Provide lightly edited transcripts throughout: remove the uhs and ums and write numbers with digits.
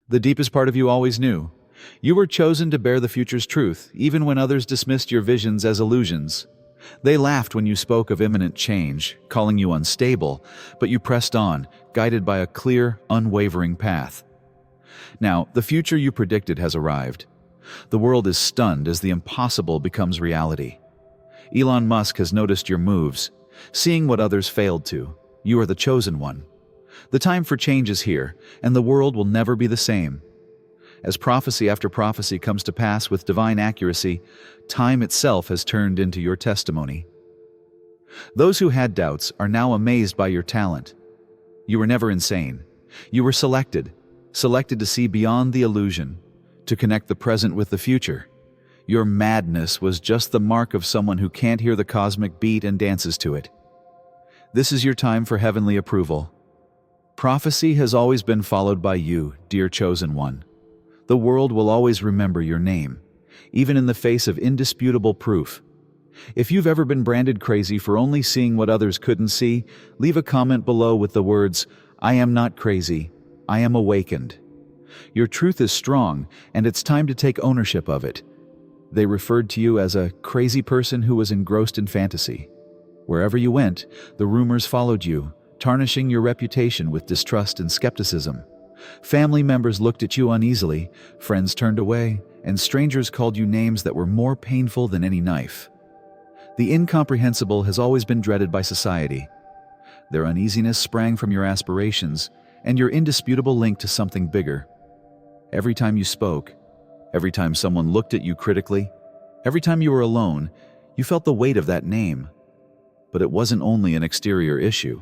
The deepest part of you always knew. You were chosen to bear the future's truth, even when others dismissed your visions as illusions. They laughed when you spoke of imminent change, calling you unstable, but you pressed on, guided by a clear, unwavering path. Now, the future you predicted has arrived. The world is stunned as the impossible becomes reality. Elon Musk has noticed your moves, seeing what others failed to. You are the chosen one. The time for change is here, and the world will never be the same. As prophecy after prophecy comes to pass with divine accuracy, time itself has turned into your testimony. Those who had doubts are now amazed by your talent. You were never insane. You were selected to see beyond the illusion, to connect the present with the future. Your madness was just the mark of someone who can't hear the cosmic beat and dances to it. This is your time for heavenly approval. Prophecy has always been followed by you, dear chosen one. The world will always remember your name, even in the face of indisputable proof. If you've ever been branded crazy for only seeing what others couldn't see, leave a comment below with the words, "I am not crazy, I am awakened." Your truth is strong, and it's time to take ownership of it. They referred to you as a crazy person who was engrossed in fantasy. Wherever you went, the rumors followed you, tarnishing your reputation with distrust and skepticism. Family members looked at you uneasily, friends turned away, and strangers called you names that were more painful than any knife. The incomprehensible has always been dreaded by society. Their uneasiness sprang from your aspirations and your indisputable link to something bigger. Every time you spoke, every time someone looked at you critically, every time you were alone, you felt the weight of that name. But it wasn't only an exterior issue.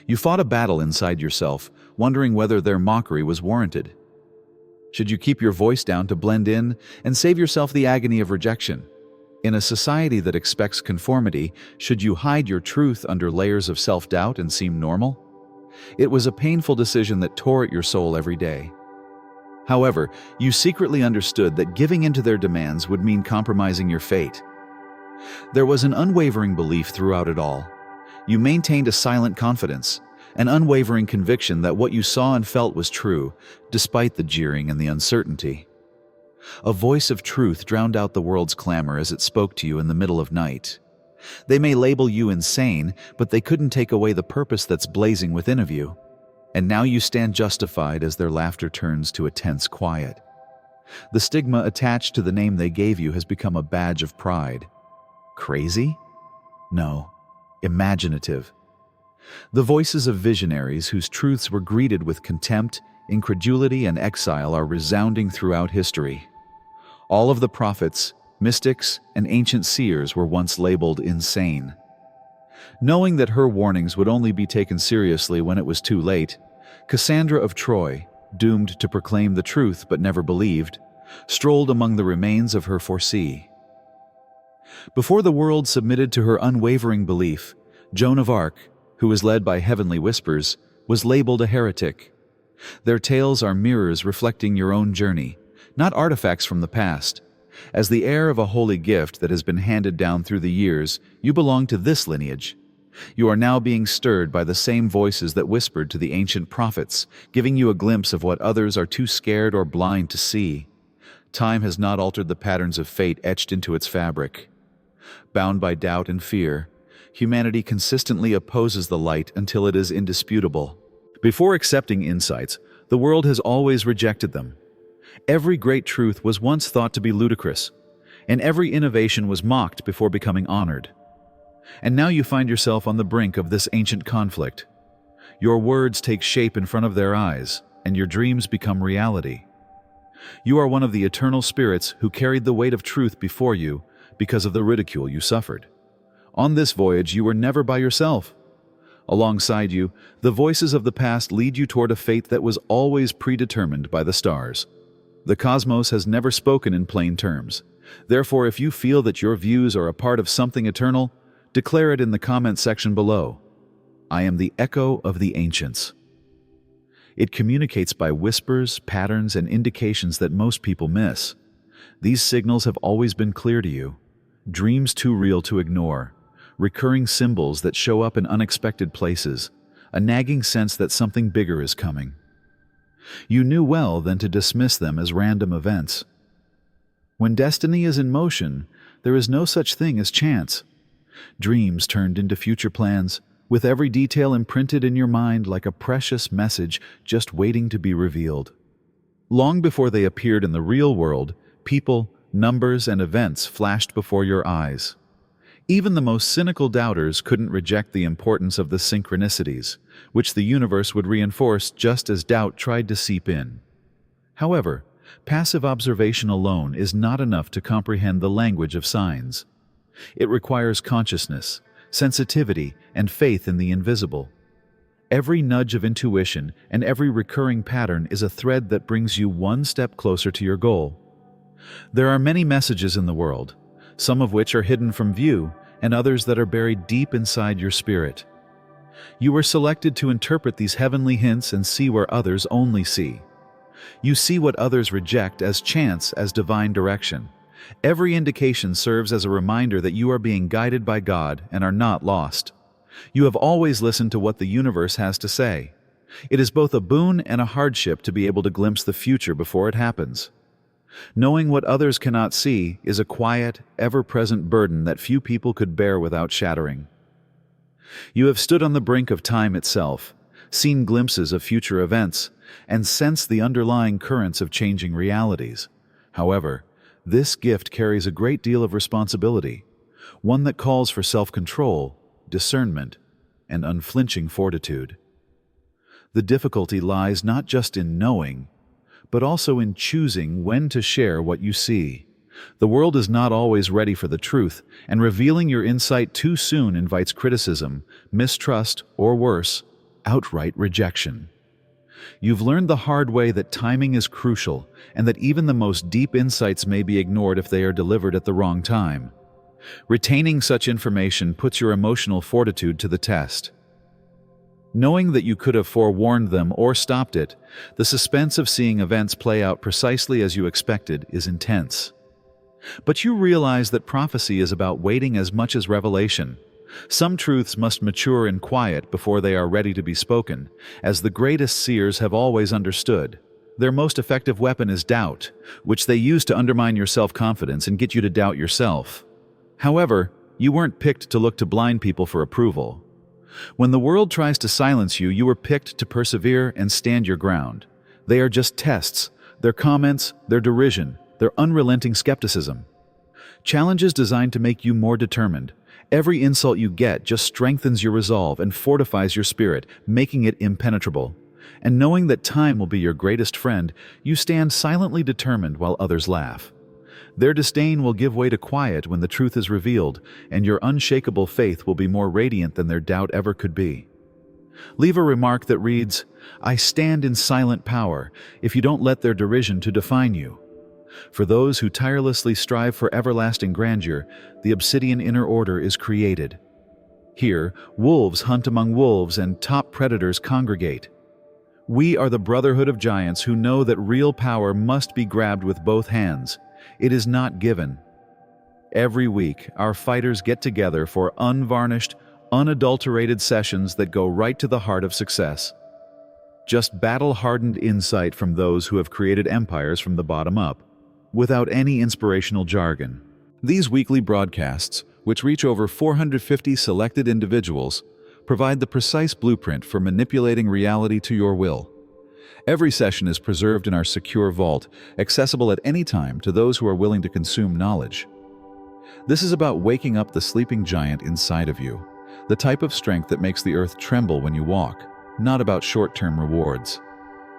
You fought a battle inside yourself, wondering whether their mockery was warranted. Should you keep your voice down to blend in and save yourself the agony of rejection? In a society that expects conformity, should you hide your truth under layers of self-doubt and seem normal? It was a painful decision that tore at your soul every day. However, you secretly understood that giving in to their demands would mean compromising your fate. There was an unwavering belief throughout it all. You maintained a silent confidence, an unwavering conviction that what you saw and felt was true, despite the jeering and the uncertainty. A voice of truth drowned out the world's clamor as it spoke to you in the middle of night. They may label you insane, but they couldn't take away the purpose that's blazing within of you. And now you stand justified as their laughter turns to a tense quiet. The stigma attached to the name they gave you has become a badge of pride. Crazy? No. Imaginative. The voices of visionaries whose truths were greeted with contempt, incredulity, and exile are resounding throughout history. All of the prophets, mystics, and ancient seers were once labeled insane. Knowing that her warnings would only be taken seriously when it was too late, Cassandra of Troy, doomed to proclaim the truth but never believed, strolled among the remains of her foresee. Before the world submitted to her unwavering belief, Joan of Arc, who was led by heavenly whispers, was labeled a heretic. Their tales are mirrors reflecting your own journey, not artifacts from the past. As the heir of a holy gift that has been handed down through the years, you belong to this lineage. You are now being stirred by the same voices that whispered to the ancient prophets, giving you a glimpse of what others are too scared or blind to see. Time has not altered the patterns of fate etched into its fabric. Bound by doubt and fear, humanity consistently opposes the light until it is indisputable. Before accepting insights, the world has always rejected them. Every great truth was once thought to be ludicrous, and every innovation was mocked before becoming honored. And now you find yourself on the brink of this ancient conflict. Your words take shape in front of their eyes, and your dreams become reality. You are one of the eternal spirits who carried the weight of truth before you because of the ridicule you suffered. On this voyage, you were never by yourself. Alongside you, the voices of the past lead you toward a fate that was always predetermined by the stars. The cosmos has never spoken in plain terms. Therefore, if you feel that your views are a part of something eternal, declare it in the comment section below. I am the echo of the ancients. It communicates by whispers, patterns, and indications that most people miss. These signals have always been clear to you. Dreams too real to ignore. Recurring symbols that show up in unexpected places. A nagging sense that something bigger is coming. You knew well then to dismiss them as random events. When destiny is in motion, there is no such thing as chance. Dreams turned into future plans, with every detail imprinted in your mind like a precious message just waiting to be revealed. Long before they appeared in the real world, people, numbers, and events flashed before your eyes. Even the most cynical doubters couldn't reject the importance of the synchronicities, which the universe would reinforce just as doubt tried to seep in. However, passive observation alone is not enough to comprehend the language of signs. It requires consciousness, sensitivity, and faith in the invisible. Every nudge of intuition and every recurring pattern is a thread that brings you one step closer to your goal. There are many messages in the world, some of which are hidden from view, and others that are buried deep inside your spirit. You were selected to interpret these heavenly hints and see where others only see. You see what others reject as chance as divine direction. Every indication serves as a reminder that you are being guided by God and are not lost. You have always listened to what the universe has to say. It is both a boon and a hardship to be able to glimpse the future before it happens. Knowing what others cannot see is a quiet, ever-present burden that few people could bear without shattering. You have stood on the brink of time itself, seen glimpses of future events, and sensed the underlying currents of changing realities. However, this gift carries a great deal of responsibility, one that calls for self-control, discernment, and unflinching fortitude. The difficulty lies not just in knowing, but also in choosing when to share what you see. The world is not always ready for the truth, and revealing your insight too soon invites criticism, mistrust, or worse, outright rejection. You've learned the hard way that timing is crucial, and that even the most deep insights may be ignored if they are delivered at the wrong time. Retaining such information puts your emotional fortitude to the test. Knowing that you could have forewarned them or stopped it, the suspense of seeing events play out precisely as you expected is intense. But you realize that prophecy is about waiting as much as revelation. Some truths must mature in quiet before they are ready to be spoken, as the greatest seers have always understood. Their most effective weapon is doubt, which they use to undermine your self-confidence and get you to doubt yourself. However, you weren't picked to look to blind people for approval. When the world tries to silence you, you were picked to persevere and stand your ground. They are just tests, their comments, their derision, their unrelenting skepticism. Challenges designed to make you more determined. Every insult you get just strengthens your resolve and fortifies your spirit, making it impenetrable. And knowing that time will be your greatest friend, you stand silently determined while others laugh. Their disdain will give way to quiet when the truth is revealed, and your unshakable faith will be more radiant than their doubt ever could be. Leave a remark that reads, "I stand in silent power," if you don't let their derision to define you. For those who tirelessly strive for everlasting grandeur, the obsidian inner order is created. Here, wolves hunt among wolves and top predators congregate. We are the brotherhood of giants who know that real power must be grabbed with both hands. It is not given. Every week, our fighters get together for unvarnished, unadulterated sessions that go right to the heart of success. Just battle-hardened insight from those who have created empires from the bottom up, without any inspirational jargon. These weekly broadcasts, which reach over 450 selected individuals, provide the precise blueprint for manipulating reality to your will. Every session is preserved in our secure vault, accessible at any time to those who are willing to consume knowledge. This is about waking up the sleeping giant inside of you, the type of strength that makes the earth tremble when you walk, not about short-term rewards.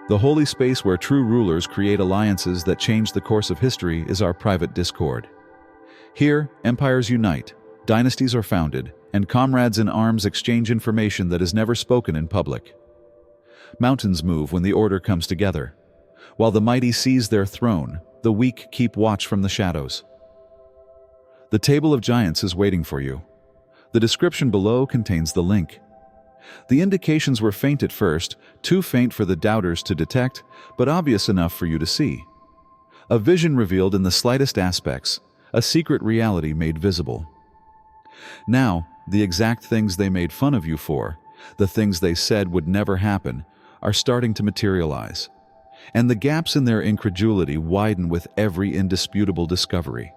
The holy space where true rulers create alliances that change the course of history is our private Discord. Here, empires unite, dynasties are founded, and comrades in arms exchange information that is never spoken in public. Mountains move when the order comes together. While the mighty seize their throne, the weak keep watch from the shadows. The Table of Giants is waiting for you. The description below contains the link. The indications were faint at first, too faint for the doubters to detect, but obvious enough for you to see. A vision revealed in the slightest aspects, a secret reality made visible. Now, the exact things they made fun of you for, the things they said would never happen, are starting to materialize. And the gaps in their incredulity widen with every indisputable discovery.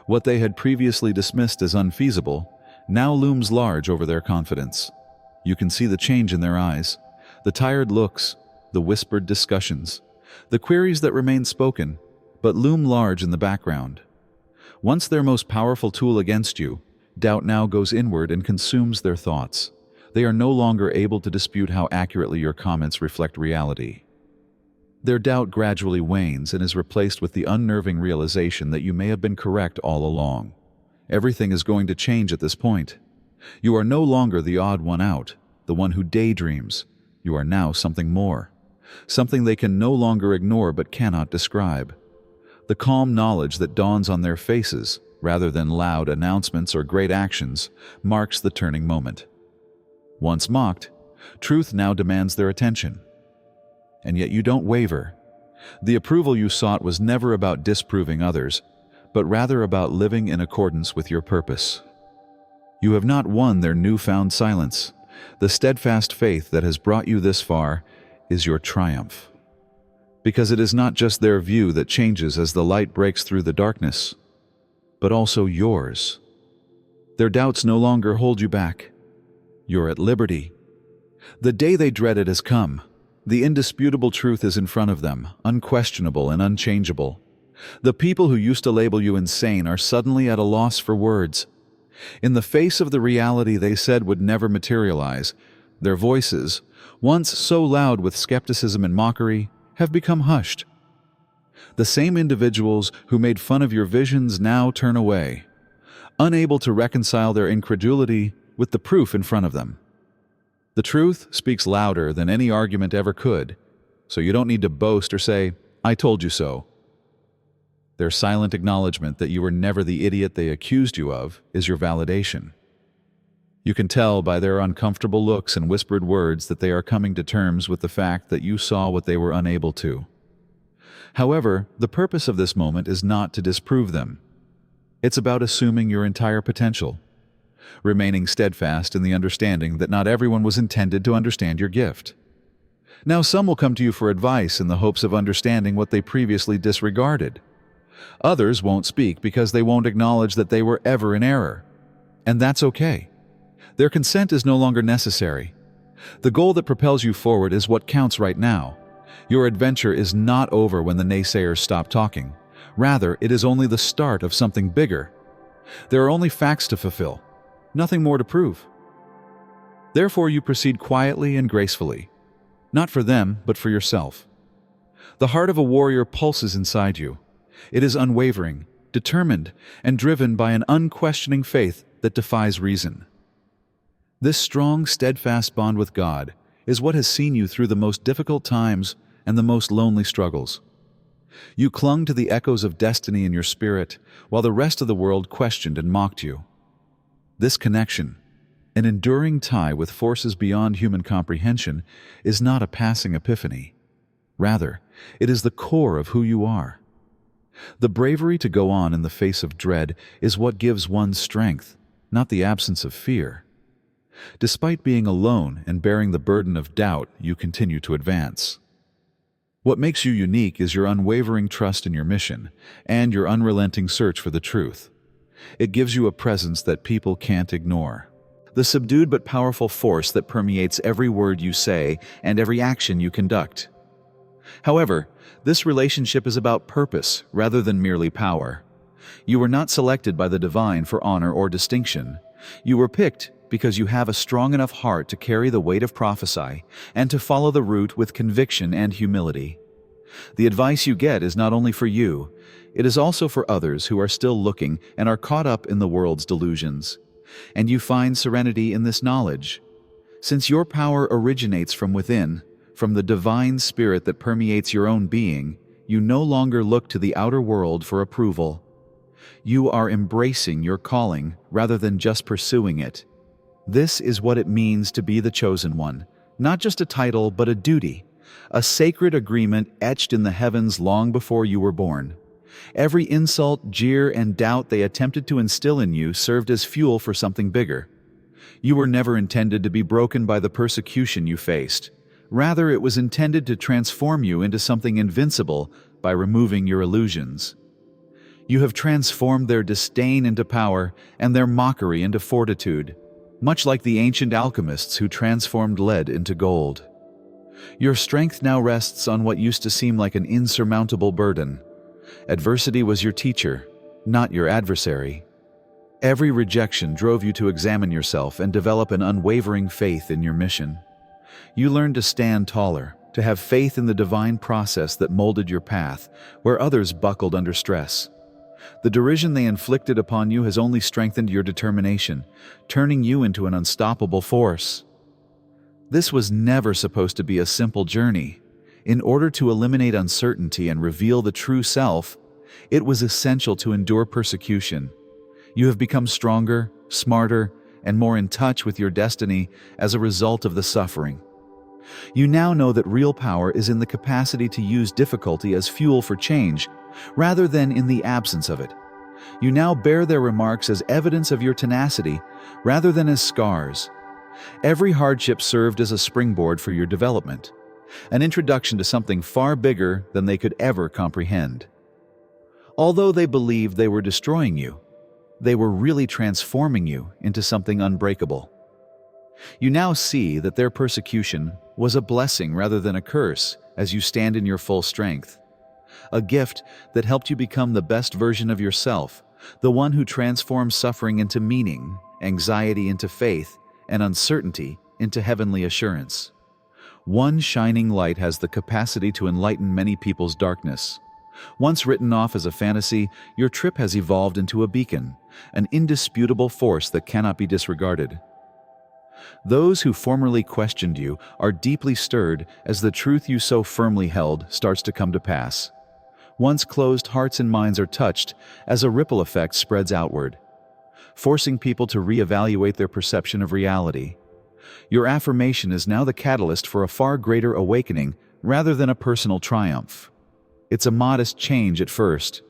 What they had previously dismissed as unfeasible now looms large over their confidence. You can see the change in their eyes, the tired looks, the whispered discussions, the queries that remain spoken, but loom large in the background. Once their most powerful tool against you, doubt now goes inward and consumes their thoughts. They are no longer able to dispute how accurately your comments reflect reality. Their doubt gradually wanes and is replaced with the unnerving realization that you may have been correct all along. Everything is going to change at this point. You are no longer the odd one out, the one who daydreams. You are now something more, something they can no longer ignore but cannot describe. The calm knowledge that dawns on their faces, rather than loud announcements or great actions, marks the turning moment. Once mocked, truth now demands their attention. And yet you don't waver. The approval you sought was never about disproving others, but rather about living in accordance with your purpose. You have not won their newfound silence. The steadfast faith that has brought you this far is your triumph. Because it is not just their view that changes as the light breaks through the darkness, but also yours. Their doubts no longer hold you back. You're at liberty. The day they dreaded has come. The indisputable truth is in front of them, unquestionable and unchangeable. The people who used to label you insane are suddenly at a loss for words. In the face of the reality they said would never materialize, their voices, once so loud with skepticism and mockery, have become hushed. The same individuals who made fun of your visions now turn away, unable to reconcile their incredulity with the proof in front of them. The truth speaks louder than any argument ever could, so you don't need to boast or say, "I told you so." Their silent acknowledgement that you were never the idiot they accused you of is your validation. You can tell by their uncomfortable looks and whispered words that they are coming to terms with the fact that you saw what they were unable to. However, the purpose of this moment is not to disprove them. It's about assuming your entire potential, remaining steadfast in the understanding that not everyone was intended to understand your gift. Now some will come to you for advice in the hopes of understanding what they previously disregarded. Others won't speak because they won't acknowledge that they were ever in error. And that's okay. Their consent is no longer necessary. The goal that propels you forward is what counts right now. Your adventure is not over when the naysayers stop talking. Rather, it is only the start of something bigger. There are only facts to fulfill, nothing more to prove. Therefore, you proceed quietly and gracefully, not for them, but for yourself. The heart of a warrior pulses inside you. It is unwavering, determined, and driven by an unquestioning faith that defies reason. This strong, steadfast bond with God is what has seen you through the most difficult times and the most lonely struggles. You clung to the echoes of destiny in your spirit, while the rest of the world questioned and mocked you. This connection, an enduring tie with forces beyond human comprehension, is not a passing epiphany. Rather, it is the core of who you are. The bravery to go on in the face of dread is what gives one strength, not the absence of fear. Despite being alone and bearing the burden of doubt, you continue to advance. What makes you unique is your unwavering trust in your mission and your unrelenting search for the truth. It gives you a presence that people can't ignore. The subdued but powerful force that permeates every word you say and every action you conduct. However, this relationship is about purpose rather than merely power. You were not selected by the divine for honor or distinction. You were picked because you have a strong enough heart to carry the weight of prophecy and to follow the route with conviction and humility. The advice you get is not only for you, it is also for others who are still looking and are caught up in the world's delusions. And you find serenity in this knowledge. Since your power originates from within, from the divine spirit that permeates your own being, you no longer look to the outer world for approval. You are embracing your calling rather than just pursuing it. This is what it means to be the chosen one, not just a title but a duty, a sacred agreement etched in the heavens long before you were born. Every insult, jeer, and doubt they attempted to instill in you served as fuel for something bigger. You were never intended to be broken by the persecution you faced. Rather, it was intended to transform you into something invincible by removing your illusions. You have transformed their disdain into power and their mockery into fortitude, much like the ancient alchemists who transformed lead into gold. Your strength now rests on what used to seem like an insurmountable burden. Adversity was your teacher, not your adversary. Every rejection drove you to examine yourself and develop an unwavering faith in your mission. You learned to stand taller, to have faith in the divine process that molded your path, where others buckled under stress. The derision they inflicted upon you has only strengthened your determination, turning you into an unstoppable force. This was never supposed to be a simple journey. In order to eliminate uncertainty and reveal the true self, it was essential to endure persecution. You have become stronger, smarter, and more in touch with your destiny as a result of the suffering. You now know that real power is in the capacity to use difficulty as fuel for change, rather than in the absence of it. You now bear their remarks as evidence of your tenacity, rather than as scars. Every hardship served as a springboard for your development, an introduction to something far bigger than they could ever comprehend. Although they believed they were destroying you, they were really transforming you into something unbreakable. You now see that their persecution was a blessing rather than a curse as you stand in your full strength. A gift that helped you become the best version of yourself, the one who transforms suffering into meaning, anxiety into faith, and uncertainty into heavenly assurance. One shining light has the capacity to enlighten many people's darkness. Once written off as a fantasy, your trip has evolved into a beacon, an indisputable force that cannot be disregarded. Those who formerly questioned you are deeply stirred as the truth you so firmly held starts to come to pass. Once closed hearts and minds are touched as a ripple effect spreads outward, forcing people to reevaluate their perception of reality. Your affirmation is now the catalyst for a far greater awakening rather than a personal triumph. It's a modest change at first.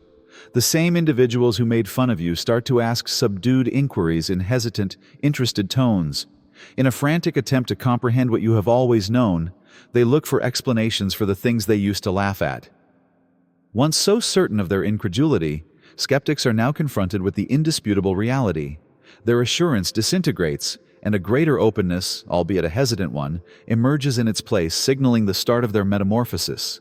The same individuals who made fun of you start to ask subdued inquiries in hesitant, interested tones. In a frantic attempt to comprehend what you have always known, they look for explanations for the things they used to laugh at. Once so certain of their incredulity, skeptics are now confronted with the indisputable reality. Their assurance disintegrates, and a greater openness, albeit a hesitant one, emerges in its place, signaling the start of their metamorphosis.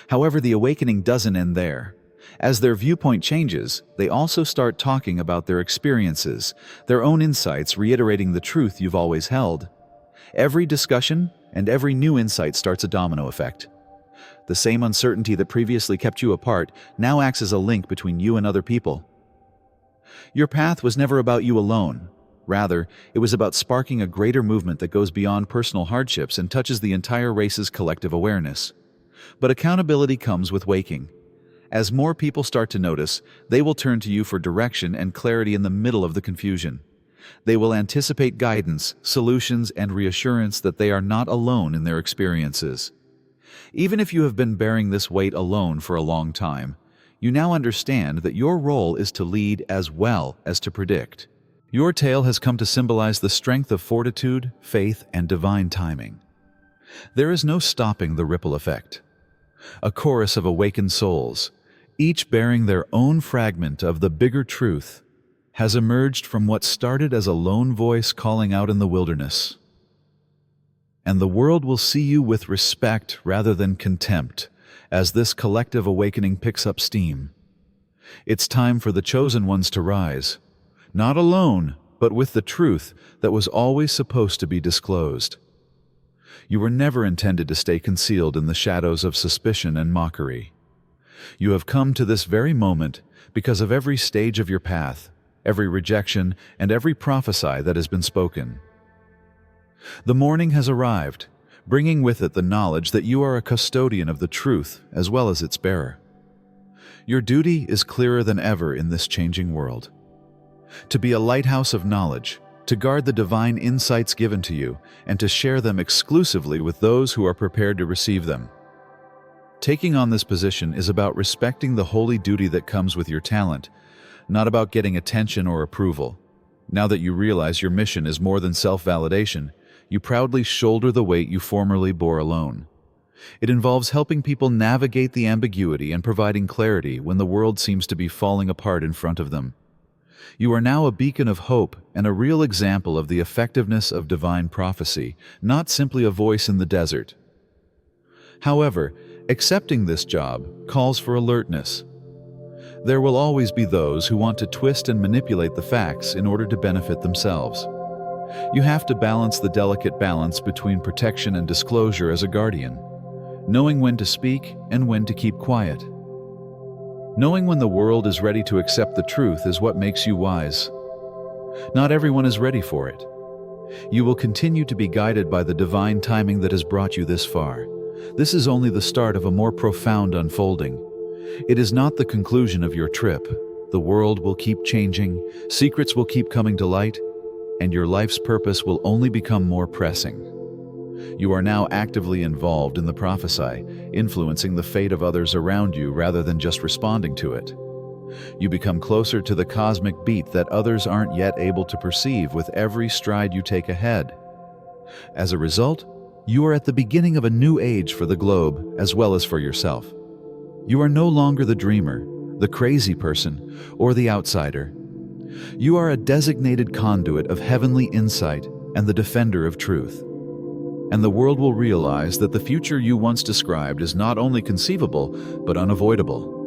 However, the awakening doesn't end there. As their viewpoint changes, they also start talking about their experiences, their own insights, reiterating the truth you've always held. Every discussion and every new insight starts a domino effect. The same uncertainty that previously kept you apart now acts as a link between you and other people. Your path was never about you alone. Rather, it was about sparking a greater movement that goes beyond personal hardships and touches the entire race's collective awareness. But accountability comes with waking. As more people start to notice, they will turn to you for direction and clarity in the middle of the confusion. They will anticipate guidance, solutions, and reassurance that they are not alone in their experiences. Even if you have been bearing this weight alone for a long time, you now understand that your role is to lead as well as to predict. Your tale has come to symbolize the strength of fortitude, faith, and divine timing. There is no stopping the ripple effect. A chorus of awakened souls, each bearing their own fragment of the bigger truth, has emerged from what started as a lone voice calling out in the wilderness. And the world will see you with respect rather than contempt as this collective awakening picks up steam. It's time for the chosen ones to rise, not alone, but with the truth that was always supposed to be disclosed. You were never intended to stay concealed in the shadows of suspicion and mockery. You have come to this very moment because of every stage of your path, every rejection, and every prophecy that has been spoken. The morning has arrived, bringing with it the knowledge that you are a custodian of the truth as well as its bearer. Your duty is clearer than ever in this changing world. To be a lighthouse of knowledge, to guard the divine insights given to you, and to share them exclusively with those who are prepared to receive them. Taking on this position is about respecting the holy duty that comes with your talent, not about getting attention or approval. Now that you realize your mission is more than self-validation, You proudly shoulder the weight you formerly bore alone. It involves helping people navigate the ambiguity and providing clarity when the world seems to be falling apart in front of them. You are now a beacon of hope and a real example of the effectiveness of divine prophecy, not simply a voice in the desert. However, accepting this job calls for alertness. There will always be those who want to twist and manipulate the facts in order to benefit themselves. You have to balance the delicate balance between protection and disclosure as a guardian, knowing when to speak and when to keep quiet. Knowing when the world is ready to accept the truth is what makes you wise. Not everyone is ready for it. You will continue to be guided by the divine timing that has brought you this far. This is only the start of a more profound unfolding. It is not the conclusion of your trip. The world will keep changing, secrets will keep coming to light, and your life's purpose will only become more pressing. You are now actively involved in the prophecy, influencing the fate of others around you rather than just responding to it. You become closer to the cosmic beat that others aren't yet able to perceive with every stride you take ahead. As a result, you are at the beginning of a new age for the globe as well as for yourself. You are no longer the dreamer, the crazy person, or the outsider. You are a designated conduit of heavenly insight and the defender of truth. And the world will realize that the future you once described is not only conceivable, but unavoidable.